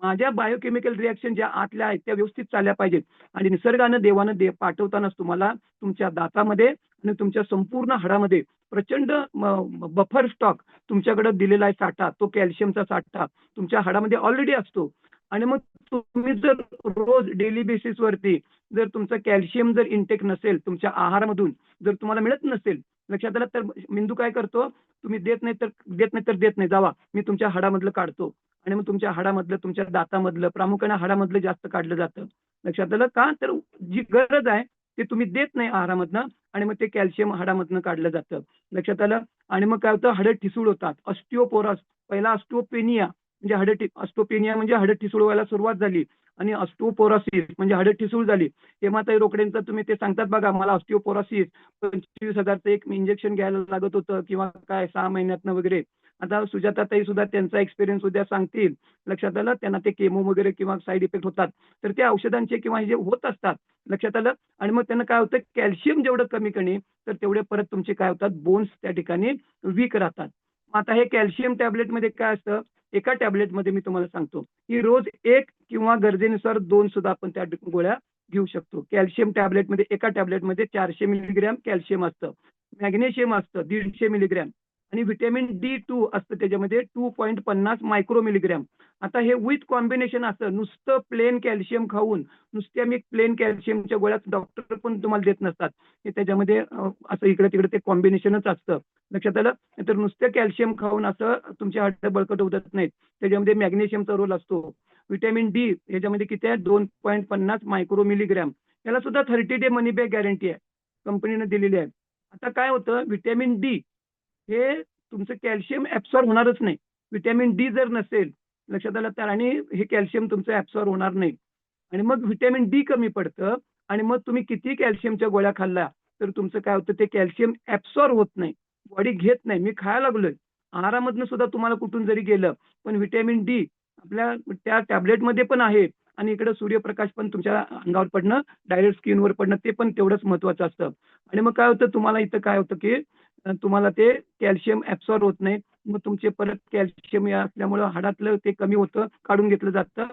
माझ्या बायोकेमिकल रिॲक्शन ज्या आतल्या आहेत त्या व्यवस्थित चालल्या पाहिजेत. आणि निसर्गानं देवानं पाठवतानाच तुम्हाला तुमच्या दातामध्ये आणि तुमच्या संपूर्ण हाडामध्ये प्रचंड बफर स्टॉक तुमच्याकडे दिलेला आहे साठा, तो कॅल्शियमचा साठा तुमच्या हाडामध्ये ऑलरेडी असतो. आणि मग तुम्ही जर रोज डेली बेसिसवरती जर तुमचं कॅल्शियम जर इंटेक नसेल तुमच्या आहारामधून, जर तुम्हाला मिळत नसेल, लक्षात आलं, तर मेंदू काय करतो, तुम्ही देत नाही तर देत नाही, जावा मी तुमच्या हाडामधलं काढतो. आणि मग तुमच्या हाडामधलं, तुमच्या दातामधलं, प्रामुख्याने हाडामधलं जास्त काढलं जातं. लक्षात आलं का? तर जी गरज आहे ते तुम्ही देत नाही आहारामधनं, आणि मग ते कॅल्शियम हाडामधनं काढलं जातं. लक्षात आलं? आणि मग काय होतं, हाडं ठिसूळ होतात. ऑस्टिओपोरॉस, पहिला ऑस्टिओपेनिया म्हणजे ऑस्टिओपेनिया म्हणजे हाडं ठिसूळ व्हायला सुरुवात झाली, आणि ऑस्टिओपोरोसिस म्हणजे हाडं ठिसूळ झाली. हेमाताई रोकडेंचं तुम्ही ते सांगतात बघा, मला ऑस्टिओपोरोसिस 25,000चं एक इंजेक्शन घ्यायला लागत होतं, किंवा काय 6 महिन्यातनं वगैरे. आता सुजाताताई सुद्धा त्यांचा एक्सपिरियन्स उद्या सांगतील. लक्षात आलं? त्यांना ते केमो वगैरे किंवा साईड इफेक्ट होतात, तर त्या औषधांचे किंवा हे जे होत असतात. लक्षात आलं? आणि मग त्यांना काय होतं, कॅल्शियम जेवढं कमी कमी तर तेवढे परत तुमचे काय होतात, बोन्स त्या ठिकाणी वीक राहतात. आता हे कॅल्शियम टॅबलेटमध्ये काय असतं, एका टॅबलेटमध्ये मी तुम्हाला सांगतो की रोज 1 किंवा गरजेनुसार 2 सुद्धा आपण त्या गोळ्या घेऊ शकतो. कॅल्शियम टॅबलेटमध्ये, एका टॅबलेटमध्ये 400 मिलीग्रॅम कॅल्शियम असतं, मॅग्नेशियम असतं 150 मिलीग्रॅम, आणि व्हिटॅमिन D2 असतं त्याच्यामध्ये 2.50 मायक्रो मिलीग्रॅम. आता हे विथ कॉम्बिनेशन असतं. नुसतं प्लेन कॅल्शियम खाऊन, नुसत्या मी प्लेन कॅल्शियमच्या गोळ्यात डॉक्टर पण तुम्हाला देत नसतात. हे त्याच्यामध्ये असं इकडे तिकडे ते कॉम्बिनेशनच असतं. लक्षात आलं? तर नुसतं कॅल्शियम खाऊन असं तुमचे हाडं बळकट होत नाहीत. त्याच्यामध्ये मॅग्नेशियमचा रोल असतो. व्हिटॅमिन डी ह्याच्यामध्ये किती आहे, 2.50 मायक्रो मिलीग्रॅम. याला सुद्धा 30 डे मनी बॅक गॅरंटी आहे, कंपनीने दिलेली आहे. आता काय होतं, व्हिटॅमिन डी हे तुमचं कॅल्शियम ऍब्सॉर्ब होणारच नाही. व्हिटॅमिन डी जर नसेल, लक्षात आलं तर, आणि हे कॅल्शियम तुमचं ऍब्सॉर्ब होणार नाही. आणि मग व्हिटॅमिन डी कमी पडतं, आणि मग तुम्ही किती कॅल्शियमच्या गोळ्या खाल्ल्या तर तुमचं काय होतं, ते कॅल्शियम ऍब्सॉर्ब होत नाही, बॉडी घेत नाही. मी खायला लागलोय, आहारामधनं सुद्धा तुम्हाला कुठून जरी गेलं, पण व्हिटॅमिन डी आपल्या त्या टॅबलेटमध्ये पण आहे, आणि इकडे सूर्यप्रकाश पण तुमच्या अंगावर पडणं, डायरेक्ट स्किनवर पडणं, ते पण तेवढंच महत्वाचं असतं. आणि मग काय होतं, तुम्हाला इथं काय होतं की तुम्हाला ते कॅल्शियम ऍब्सॉर्ब होत नाही. मग तुमचे परत कॅल्शियम असल्यामुळं हाडातलं ते कमी होतं, काढून घेतलं जातं,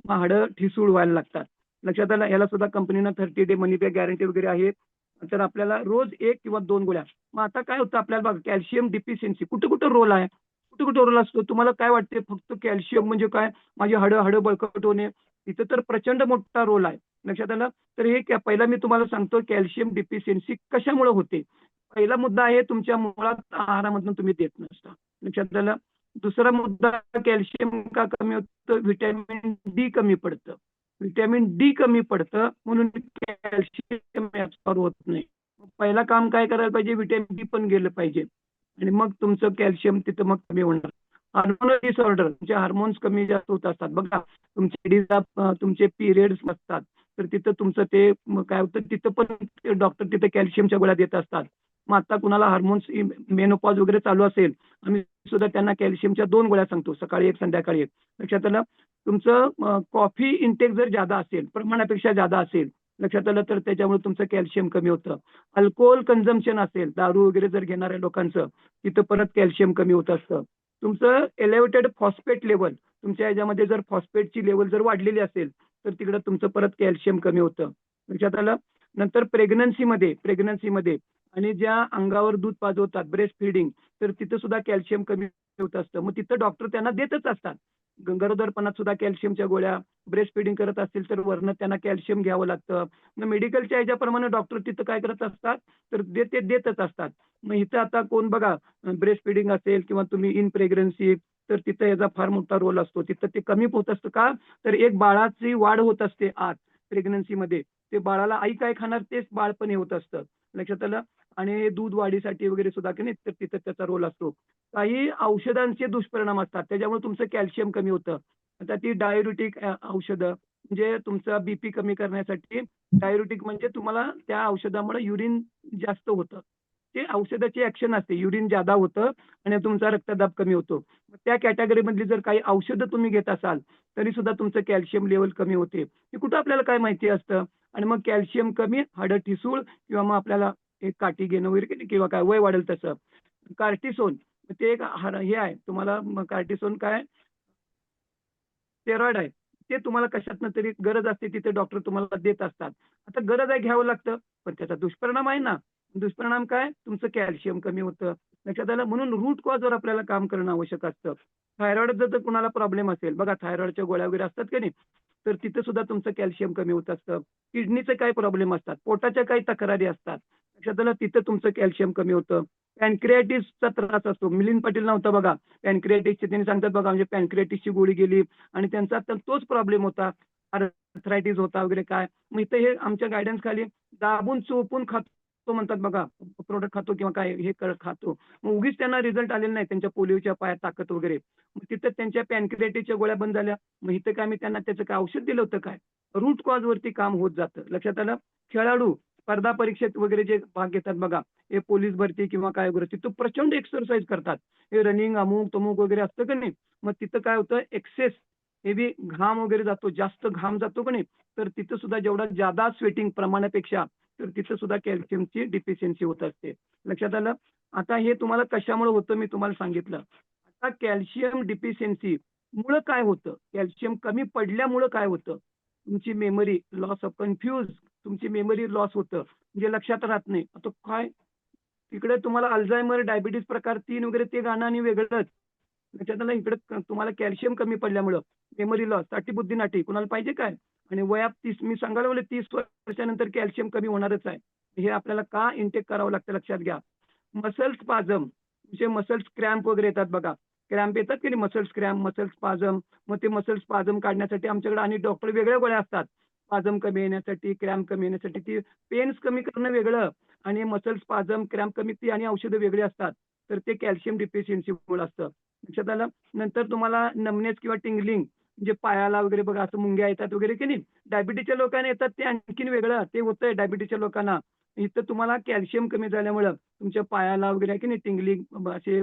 मग हाडं ठिसूळ व्हायला लागतात. लक्षात आलं? याला सुद्धा कंपनीनं 30 डे मनी बॅक गॅरंटी वगैरे आहे. तर आपल्याला रोज 1 किंवा 2 गोळ्या. मग आता काय होतं, आपल्याला बघा, कॅल्शियम डिफिशियन्सी कुठं कुठं रोल आहे, कुठं कुठं रोल असतो. तुम्हाला काय वाटते, फक्त कॅल्शियम म्हणजे काय, माझी हाडं बळकट होणे, तिथं तर प्रचंड मोठा रोल आहे. लक्षात आलं? तर हे पहिला मी तुम्हाला सांगतो, कॅल्शियम डिफिशियन्सी कशामुळे होते. पहिला मुद्दा आहे, तुमच्या मुळात आहारामधून तुम्ही देत नसता. लक्षात आलं? दुसरा मुद्दा, कॅल्शियम का कमी होतं, व्हिटॅमिन डी कमी पडतं. व्हिटॅमिन डी कमी पडतं म्हणून कॅल्शियम ऍब्सॉर्ब होत नाही. पहिला काम काय करायला पाहिजे, व्हिटॅमिन डी पण गेलं पाहिजे, आणि मग तुमचं कॅल्शियम तिथं मग कमी होणार. हार्मोनल डिसऑर्डर, तुमचे हार्मोन्स कमी जास्त होत असतात बघा, तुमचे पिरियड्स नसतात, तर तिथं तुमचं ते काय होतं, तिथं पण डॉक्टर तिथे कॅल्शियमच्या गोळ्या देत असतात. मग आता कुणाला हार्मोन्स मेनोपॉज वगैरे चालू असेल, आम्ही सुद्धा त्यांना कॅल्शियमच्या 2 गोळ्या सांगतो, सकाळी 1 संध्याकाळी 1. लक्षात आलं? तुमचं कॉफी इंटेक जर जादा असेल, प्रमाणापेक्षा जादा असेल, लक्षात आलं, तर त्याच्यामुळे तुमचं कॅल्शियम कमी होतं. अल्कोहोल कन्झम्पशन असेल, दारू वगैरे जर घेणाऱ्या लोकांचं, तिथं परत कॅल्शियम कमी होत असतं. तुमचं एलिव्हेटेड फॉस्फेट लेवल, तुमच्या ह्याच्यामध्ये जर फॉस्फेटची लेवल जर वाढलेली असेल, तर तिकडं तुमचं परत कॅल्शियम कमी होतं. लक्षात आलं? नंतर प्रेग्नन्सीमध्ये आणि ज्या अंगावर दूध पाजवतात, ब्रेस्ट फीडिंग, तर तिथं सुद्धा कॅल्शियम कमी होत असतं. मग तिथं डॉक्टर त्यांना देतच असतात. गरोदरपणात सुद्धा कॅल्शियमच्या गोळ्या, ब्रेस्ट फीडिंग करत असतील तर वरनं त्यांना कॅल्शियम घ्यावं लागतं. मग मेडिकलच्या ह्याच्याप्रमाणे डॉक्टर तिथं काय करत असतात, तर ते देतच असतात. मग इथं आता कोण बघा, ब्रेस्ट फीडिंग असेल किंवा तुम्ही इन प्रेग्नन्सी, तर तिथं याचा फार मोठा रोल असतो. तिथं ते कमी होत असतं का, तर एक बाळाची वाढ होत असते आत प्रेग्नन्सीमध्ये. ते बाळाला आई काय खाणार तेच बाळ पण हे होत असतं. लक्षात आलं? आणि दूध वाढीसाठी वगैरे सुद्धा की नाही, तर तिथं त्याचा रोल असतो. काही औषधांचे दुष्परिणाम असतात, त्याच्यामुळे तुमचं कॅल्शियम कमी होतं. आता ती डायुरेटिक औषधं, म्हणजे तुमचा बीपी कमी करण्यासाठी. डायुरेटिक म्हणजे तुम्हाला त्या औषधामुळे युरिन जास्त होतं, ते औषधाची ऍक्शन असते, युरिन जादा होतं आणि तुमचा रक्तदाब कमी होतो. त्या कॅटेगरीमधली जर काही औषधं तुम्ही घेत असाल, तरी सुद्धा तुमचं कॅल्शियम लेवल कमी होते. हे कुठं आपल्याला काय माहिती असतं. आणि मग कॅल्शियम कमी, हाडं ठिसूळ, किंवा मग आपल्याला एक काठी घेणं वगैरे, किंवा काय वय वाढेल तसं. कार्टिसोन, ते एक हे आहे तुम्हाला, कार्टिसोन काय, स्टेरॉइड आहे. ते तुम्हाला कशातनं तरी गरज असते तिथे डॉक्टर तुम्हाला देत असतात. आता गरज आहे घ्यावं लागतं, पण त्याचा दुष्परिणाम आहे ना. दुष्परिणाम काय? तुमचं कॅल्शियम कमी होतं. लक्षात आलं? म्हणून रूट कॉजवर आपल्याला काम करणं आवश्यक असतं. थायरॉइडचा जर कुणाला प्रॉब्लेम असेल, बघा थायरॉइडच्या गोळ्या वगैरे असतात का नाही, तर तिथे सुद्धा तुमचं कॅल्शियम कमी होत असतं. किडनीचे काही प्रॉब्लेम असतात, पोटाच्या काही तक्रारी असतात. लक्षात आलं? तिथं तुमचं कॅल्शियम कमी होतं. पॅनक्रियाटिसचा त्रास असतो. मिलिंद पाटील नव्हता बघा, पॅनक्रियाटिसचे त्यांनी सांगतात बघा, म्हणजे पॅनक्रियाटिसची गोळी गेली आणि त्यांचा आता तोच प्रॉब्लेम होता. आर्थरायटिस होता वगैरे काय. मग इथं हे आमच्या गाईडन्स खाली दाबून चोपून खातो म्हणतात बघा, प्रोडक्ट खातो किंवा काय हे खातो. मग उगीच त्यांना रिझल्ट आलेला नाही त्यांच्या पोलिओच्या पायात ताकद वगैरे. मग तिथं त्यांच्या पॅनक्रियाटिसच्या गोळ्या बंद झाल्या. मग इथं काय मी त्यांना त्याचं काय औषध दिलं होतं काय? रूट कॉज वरती काम होत जातं. लक्षात आलं? खेळाडू स्पर्धा परीक्षेत वगैरे जे भाग घेतात बघा, हे पोलीस भरती किंवा काय वगैरे तिथं प्रचंड एक्सरसाइज करतात. हे रनिंग अमुक तमुक वगैरे असतं का नाही, मग तिथं काय होतं एक्सेस हेवी घाम वगैरे जातो, जास्त घाम जातो का नाही, तर तिथं सुद्धा जेवढा जादा स्वेटिंग प्रमाणापेक्षा तर तिथं सुद्धा कॅल्शियमची डिफिशियन्सी होत असते. लक्षात आलं? आता हे तुम्हाला कशामुळे होतं मी तुम्हाला सांगितलं. आता कॅल्शियम डिफिशियन्सी मुळे काय होतं? कॅल्शियम कमी पडल्यामुळं काय होतं? तुमची मेमरी लॉस ऑफ कन्फ्यूज, तुमची मेमरी लॉस होतं. म्हणजे लक्षात राहत नाही. आता काय तिकडे तुम्हाला अल्झायमर, डायबिटीज प्रकार 3 वगैरे ते गाणं आणि वेगळंच. लक्षात आलं? इकडे तुम्हाला कॅल्शियम कमी पडल्यामुळं मेमरी लॉस, बुद्धी नाटी कुणाला पाहिजे काय? आणि वयात 30 मी सांगायला लागलो 30 वर्षानंतर कॅल्शियम कमी होणारच आहे. हे आपल्याला का इंटेक करावं लागतं लक्षात घ्या. मसल स्पाझम, जे मसल्स क्रॅम्प वगैरे येतात बघा. क्रॅम्प येतात की नाही मसल्स क्रॅम्प, मसल स्पाझम. मग ते मसल स्पाझम काढण्यासाठी आमच्याकडे आणि डॉक्टर वेगळ्या गोळ्या असतात. स्पाझम कमी येण्यासाठी, क्रॅम्प कमी येण्यासाठी. ती पेन्स कमी करणं वेगळं आणि मसल स्पाझम, क्रॅम्प कमी ती आणि औषधं वेगळी असतात. तर ते कॅल्शियम डिफिशियन्सीमुळे असतं. लक्षात आलं? नंतर तुम्हाला नमनेस किंवा टिंगलिंग म्हणजे पायाला वगैरे बघा असं मुंग्या येतात वगैरे की नाही. डायबिटीजच्या लोकांना येतात ते आणखीन वेगळं ते होतंय डायबिटीजच्या लोकांना. इथं तुम्हाला कॅल्शियम कमी झाल्यामुळं तुमच्या पायाला वगैरे आहे की नाही टिंगलिंग असे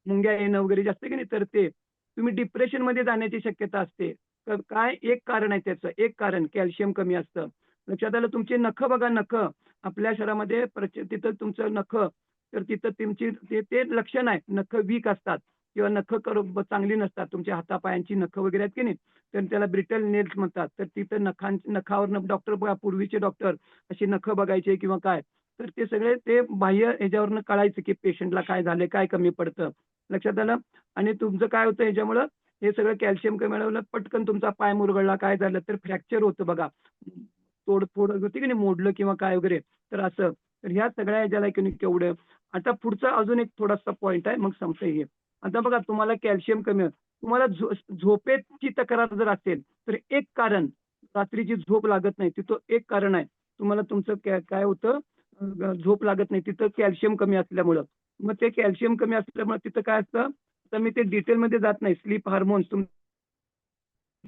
मुंग्या येणं वगैरे जास्त की नाही, तर ते तुम्ही डिप्रेशनमध्ये जाण्याची शक्यता असते. तर काय एक कारण आहे त्याचं, एक कारण कॅल्शियम कमी असतं. लक्षात आलं? तुमची नखं बघा, नखं आपल्या शरीरामध्ये तिथं तुमचं नखं, तर तिथं तुमची ते ते लक्षण आहे. नखं वीक असतात किंवा नखं चांगली नसतात. तुमच्या हातापायांची नखं वगैरे आहेत की नाही, तर त्याला ब्रिटल नेल्स म्हणतात. तर तिथं नखावरनं डॉक्टर बघा, पूर्वीचे डॉक्टर अशी नखं बघायचे किंवा काय, तर ते सगळे ते बाह्य ह्याच्यावरनं कळायचं की पेशंटला काय झालंय, काय कमी पडतं. लक्षात आलं? आणि तुमचं काय होतं ह्याच्यामुळं हे सगळं कॅल्शियम कमी मिळवलं, पटकन तुमचा पाय मुरगळला, काय झालं तर फ्रॅक्चर होतं बघा. तोडफोड होती की नाही, मोडलं किंवा काय वगैरे, तर असं. तर ह्या सगळ्या ह्याच्याला की नाही केवढं. आता पुढचा अजून एक थोडासा पॉइंट आहे, मग संपतंय हे. आता बघा तुम्हाला कॅल्शियम कमी तुम्हाला झोपेची तक्रार जर असेल, तर एक कारण रात्रीची झोप लागत नाही, तिथं एक कारण आहे. तुम्हाला तुमचं काय होतं झोप लागत नाही, तिथं कॅल्शियम कमी असल्यामुळं. मग ते कॅल्शियम कमी असल्यामुळे तिथं काय असतं, तर मी ते डिटेलमध्ये जात नाही. स्लीप हार्मोन्स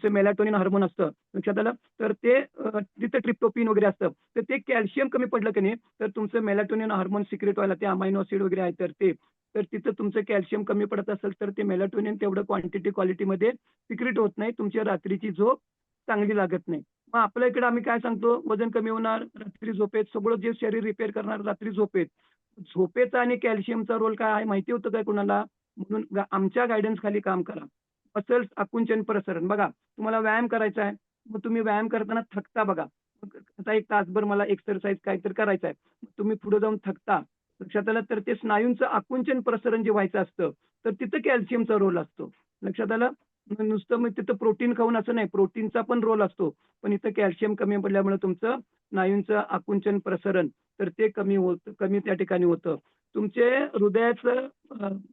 मेलाटोनिन हार्मोन असतं. लक्षात आलं? तर ते तिथं ट्रिप्टोफॅन वगैरे असतं. तर ते कॅल्शियम कमी पडलं की नाही, तर तुमचं मेलाटोनिन हार्मोन सिक्रेट व्हायला ते अमायनो ॲसिड वगैरे आहे तर ते. तर तिथं तुमचं कॅल्शियम कमी पडत असेल, तर ते मेलाटोनिन तेवढं क्वांटिटी क्वालिटीमध्ये सिक्रेट होत नाही. तुमची रात्रीची झोप चांगली लागत नाही. मग आपल्या इकडे आम्ही काय सांगतो, वजन कमी होणार, रात्री झोपेत सगळं जे शरीर रिपेअर करणार रात्री झोपेत. झोपेचा आणि कॅल्शियमचा रोल काय आहे माहिती होतं काय कुणाला? म्हणून आमच्या गाईडन्स खाली काम करा. मसल्स आकुंचन प्रसरण बघा, तुम्हाला व्यायाम करायचा आहे, मग तुम्ही व्यायाम करताना थकता बघा. मग आता 1 तासभर मला एक्सरसाइज काहीतरी करायचा आहे. तुम्ही पुढे जाऊन थकता. लक्षात आलं? तर ते स्नायूंचं आकुंचन प्रसरण जे व्हायचं असतं, तर तिथं कॅल्शियमचा रोल असतो. लक्षात आलं? नुसतं मग तिथं प्रोटीन खाऊन असं नाही, प्रोटीनचा पण रोल असतो. पण इथं कॅल्शियम कमी पडल्यामुळे तुमचं स्नायूंचं आकुंचन प्रसरण तर ते कमी त्या ठिकाणी होतं. तुमचे हृदयाचं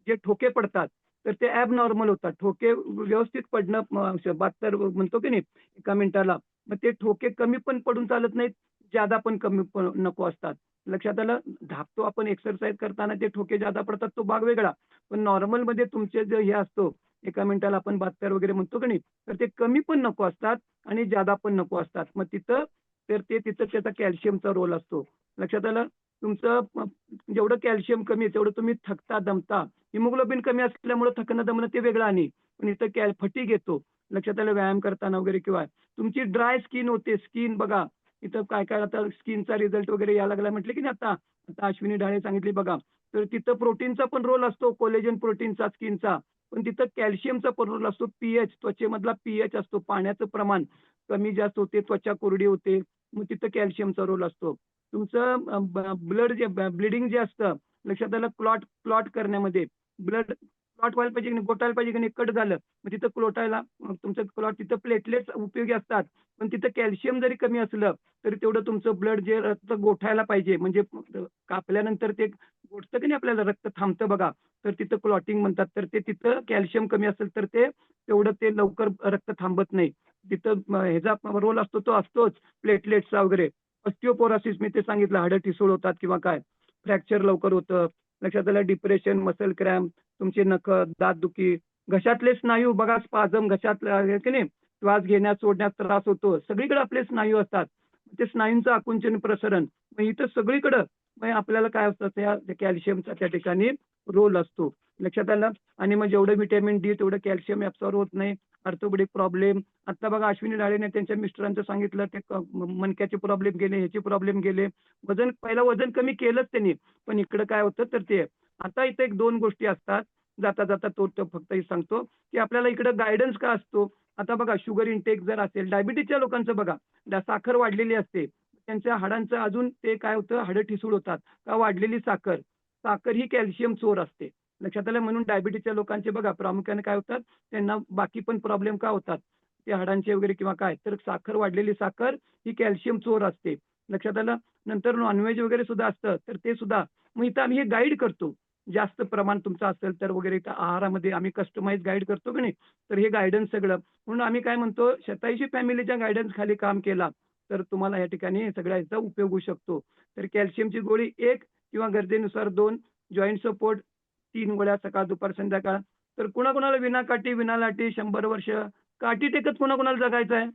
जे ठोके पडतात, तर ते ॲबनॉर्मल होतात. ठोके व्यवस्थित पडणं 72 म्हणतो की नाही एका मिनिटाला. मग ते ठोके कमी पण पडून चालत नाहीत, जादा पण कमी नको असतात. लक्षात आलं? धापतो आपण एक्सरसाइज करताना ते ठोके जादा पडतात तो भाग वेगळा. पण नॉर्मलमध्ये तुमचे जे हे असतो, एका मिनिटाला आपण 72 वगैरे म्हणतो की नाही, तर ते कमी पण नको असतात आणि जादा पण नको असतात. मग तिथं त्याचा कॅल्शियमचा रोल असतो. लक्षात आलं? तुमचं जेवढं कॅल्शियम कमी आहे, तेवढं तुम्ही थकता, दमता. हिमोग्लोबिन कमी असल्यामुळे थकणं दमणं ते वेगळं आणि पण इथं फटीग येतो. लक्षात आलं व्यायाम करताना वगैरे किंवा तुमची ड्राय स्किन होते. स्किन बघा, इथं काय आता स्किनचा रिझल्ट वगैरे यायला लागला म्हटलं की नाही आता. आता अश्विनी ढाळे सांगितली बघा. तर तिथं प्रोटीनचा पण रोल असतो, कोलेजन प्रोटीनचा स्किनचा. पण तिथं कॅल्शियमचा पण रोल असतो. पीएच त्वचेमधला पीएच असतो, पाण्याचं प्रमाण कमी जास्त होते, त्वचा कोरडी होते, मग तिथं कॅल्शियमचा रोल असतो. तुमचं ब्लड जे ब्लिडिंग जे असतं, लक्षात आलं, क्लॉट करण्यामध्ये ब्लड क्लॉट व्हायला पाहिजे की नाही, गोटायला पाहिजे की नाही, कट झालं मग तिथं क्लोटायला तुमचं क्लॉट तिथं प्लेटलेट्स उपयोगी असतात. पण तिथं कॅल्शियम जरी कमी असलं तरी तेवढं तुमचं ब्लड जे रक्त गोठायला पाहिजे, म्हणजे कापल्यानंतर ते गोठतं की नाही, आपल्याला रक्त थांबतं बघा, तर तिथं क्लॉटिंग म्हणतात. तर ते तिथं कॅल्शियम कमी असेल तर ते तेवढं ते लवकर रक्त थांबत नाही. तिथं ह्याचा रोल असतो, तो असतोच प्लेटलेट्सचा वगैरे. ऑस्टिओपोरोसिस मी ते सांगितलं, हाडं ठिसूळ होतात किंवा काय, फ्रॅक्चर लवकर होतं. लक्षात आलं, डिप्रेशन, मसल क्रॅम्प, तुमचे नख, दात दुखी, घशातले स्नायू बघा, स्पाझम, घशात की नाही, श्वास घेण्यास सोडण्यास त्रास होतो. सगळीकडे आपले स्नायू असतात, ते स्नायूंचं आकुंचन प्रसरण, मग इथं सगळीकडं मग आपल्याला काय असतं, त्या कॅल्शियमचा त्या ठिकाणी रोल असतो. लक्षात आलं. आणि मग जेवढं व्हिटॅमिन डी तेवढं कॅल्शियम ऍब्सॉर्ब होत नाही. ऑर्थोपेडिक प्रॉब्लेम, आता बघा अश्विनी डाळेने त्यांच्या मिस्टरांचं सांगितलं, ते मणक्याचे प्रॉब्लेम गेले, ह्याचे प्रॉब्लेम गेले. पहिला वजन कमी केलंच त्यांनी, पण इकडं काय होतं तर ते. आता इथे एक दोन गोष्टी असतात, जाता जाता तो फक्त हे सांगतो की आपल्याला इकडं गायडन्स का असतो. आता बघा, शुगर इंटेक जर असेल, डायबिटीजच्या लोकांचं बघा, साखर वाढलेली असते, त्यांच्या हाडांचं अजून ते काय होतं, हाडं ठिसूळ होतात का, वाढलेली साखर. साखर ही कॅल्शियम चोर असते, लक्षात आलं. म्हणून डायबिटीजच्या लोकांचे बघा प्रामुख्याने काय होतात, त्यांना बाकी पण प्रॉब्लेम का होतात, ते हाडांचे वगैरे किंवा काय, तर साखर, वाढलेली साखर ही कॅल्शियम चोर असते, लक्षात आलं. नंतर नॉनव्हेज वगैरे सुद्धा असतं, तर ते सुद्धा. मग इथं आम्ही हे गाईड करतो, जास्त प्रमाण तुमचं असेल तर वगैरे, इथं आहारामध्ये आम्ही कस्टमाइज गाईड करतो की नाही, तर हे गायडन्स सगळं. म्हणून आम्ही काय म्हणतो, 87 फॅमिलीच्या गायडन्स खाली काम केला तर तुम्हाला या ठिकाणी सगळ्या याचा उपयोग होऊ शकतो. तर कॅल्शियमची गोळी 1 किंवा गरजेनुसार 2, जॉईंट सपोर्ट 3 गोळ्या सकाळ, दुपार, संध्याकाळ. तर कुणाकुणाला विना काठी, विना लाटी 100 वर्ष, काठी टेकत कुणाकुणाला जगायचं आहे,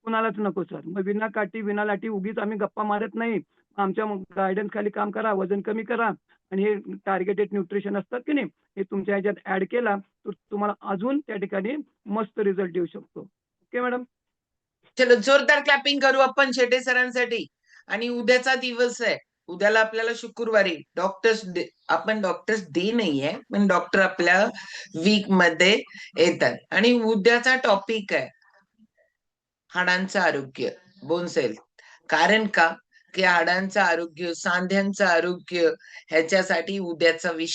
कुणालाच नको सर. मग विना काठी, विना लाटी उगीच आम्ही गप्पा मारत नाही. आमच्या गायडन्स खाली काम करा, वजन कमी करा, आणि हे टार्गेटेड न्यूट्रिशन असतात की नाही, हे तुमच्या ह्याच्यात ऍड केला तर तुम्हाला अजून त्या ठिकाणी मस्त रिझल्ट येऊ शकतो. Okay madam. चलो, जोरदार क्लॅपिंग करू आपण शेटे सरांसाठी. आणि उद्याचा दिवस आहे, उद्याला आपल्याला शुक्रवारी डॉक्टर्स डे, आपण डॉक्टर्स डे नाहीये, पण डॉक्टर आपल्या वीक मध्ये येतात. आणि उद्याचा टॉपिक आहे हाडांचं आरोग्य, बोन्स हेल्थ. कारण का, की हाडांचं आरोग्य, सांध्यांचं आरोग्य ह्याच्यासाठी उद्याचा विषय